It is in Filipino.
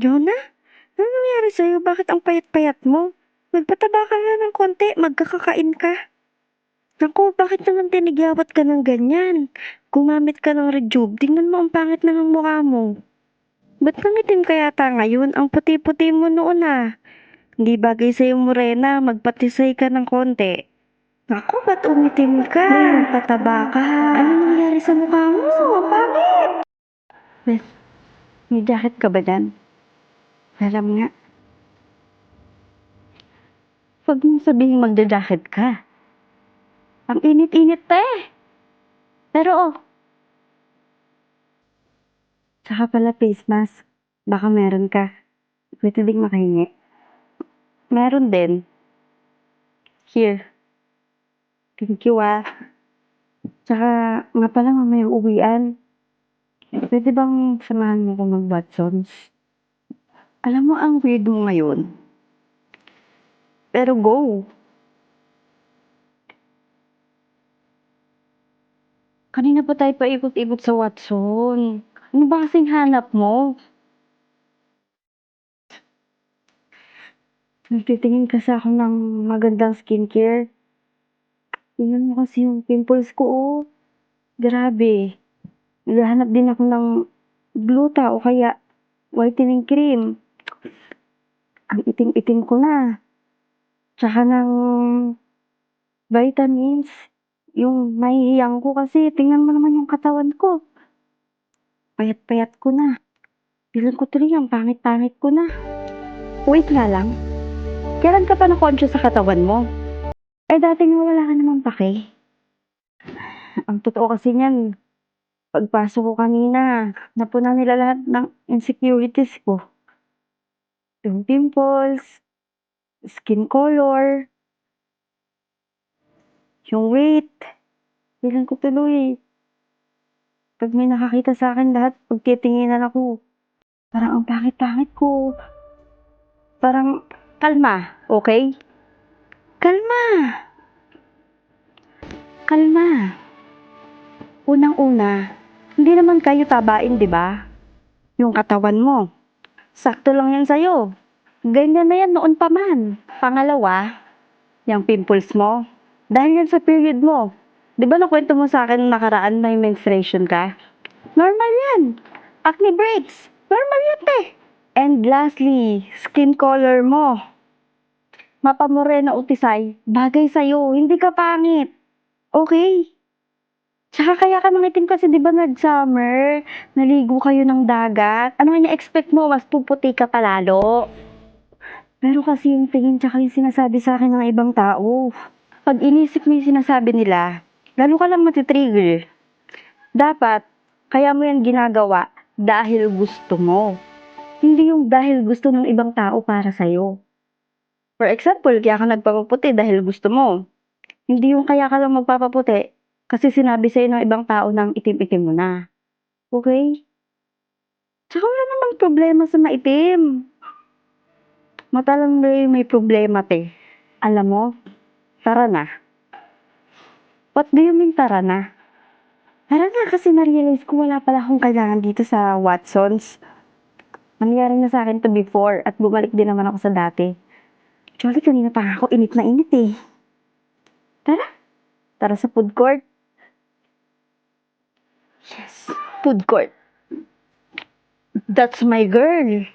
Jonah, ano nangyari sa'yo? Bakit ang payat-payat mo? Magpataba ka nga ng konti, magkakakain ka. Naku, bakit naman tinigyawat ka ng ganyan? Gumamit ka ng Rejuve, tingnan mo ang pangit na ng mukha mo. Ba't nangitim ka yata ngayon? Ang puti-puti mo noon ah. Hindi bagay sa'yo morena, magpatisay ka ng konti. Naku, ba't umitim ka? Pataba ka. Ano nangyari sa mukha mo? Ang pangit! Beth, may jacket ka ba dyan? Alam nga. Huwag mong sabihin magja-jacket ka. Ang init-init pa eh. Pero oh, saka pala face mask. Baka meron ka. Pwede ding makahingi. Meron din. Here. Thank you ah. Tsaka nga pala mamayang uwian. Pwede bang samahan mo ko mag-Watsons? Alam mo ang weird mo ngayon. Pero go. Kanina pa tayo paikot-ikot sa Watson. Ano ba kasing hanap mo? Nagtitingin kasi ako ng magandang skincare. Tingnan mo kasi yung pimples ko, oh. Grabe. Naghahanap din ako ng gluta o kaya whitening cream. Ang itim-itim ko na. Tsaka ng vitamins. Yung mahihiyang ko kasi, tingnan mo naman yung katawan ko. Payat-payat ko na. Bilang ko tuloy ang pangit-pangit ko na. Wait nga lang. Kailan ka pa na-conscious sa katawan mo? Eh dati nga wala ka naman pake. Ang totoo kasi niyan, pagpasok ko kanina, napunan nila lahat ng insecurities ko. Yung pimples, skin color, yung weight. Bilang ko tuloy. Pag may nakakita sa akin lahat, pagtitinginan ako. Parang ang pangit-pangit ko. Parang, kalma, okay? Kalma. Kalma. Unang-una, hindi naman kayo tabain, di ba? Yung katawan mo. Sakto lang yan sa'yo. Ganyan na yan noon pa man. Pangalawa, yung pimples mo. Dahil yan sa period mo. Di ba nakwento mo sa akin nakaraan may menstruation ka? Normal yan. Acne breaks. Normal yan, te. And lastly, skin color mo. Mapamorena utisay, bagay sa'yo. Hindi ka pangit. Okay? Tsaka kaya ka nangitim kasi di ba nag-summer? Naligo kayo ng dagat? Ano nga expect mo? Mas puputi ka palalo. Pero kasi yung tingin tsaka yung sinasabi sa akin ng ibang tao. Pag inisip mo yung sinasabi nila, lalo ka lang matitrigger. Dapat, kaya mo yan ginagawa dahil gusto mo. Hindi yung dahil gusto ng ibang tao para sa'yo. For example, kaya ka nagpapaputi dahil gusto mo. Hindi yung kaya ka lang magpapaputi kasi sinabi sa'yo ng ibang tao ng itim-itim mo na. Okay? Tsaka wala namang problema sa maitim. Mata lang may problema, te. Alam mo, tara na. What do you mean tara na? Tara na kasi na-realize ko wala pala akong kailangan dito sa Watsons. Nangyari na sa akin to before at bumalik din naman ako sa dati. Actually, kanina pa ako init na init eh. Tara. Tara sa food court. Yes, food court. That's my girl.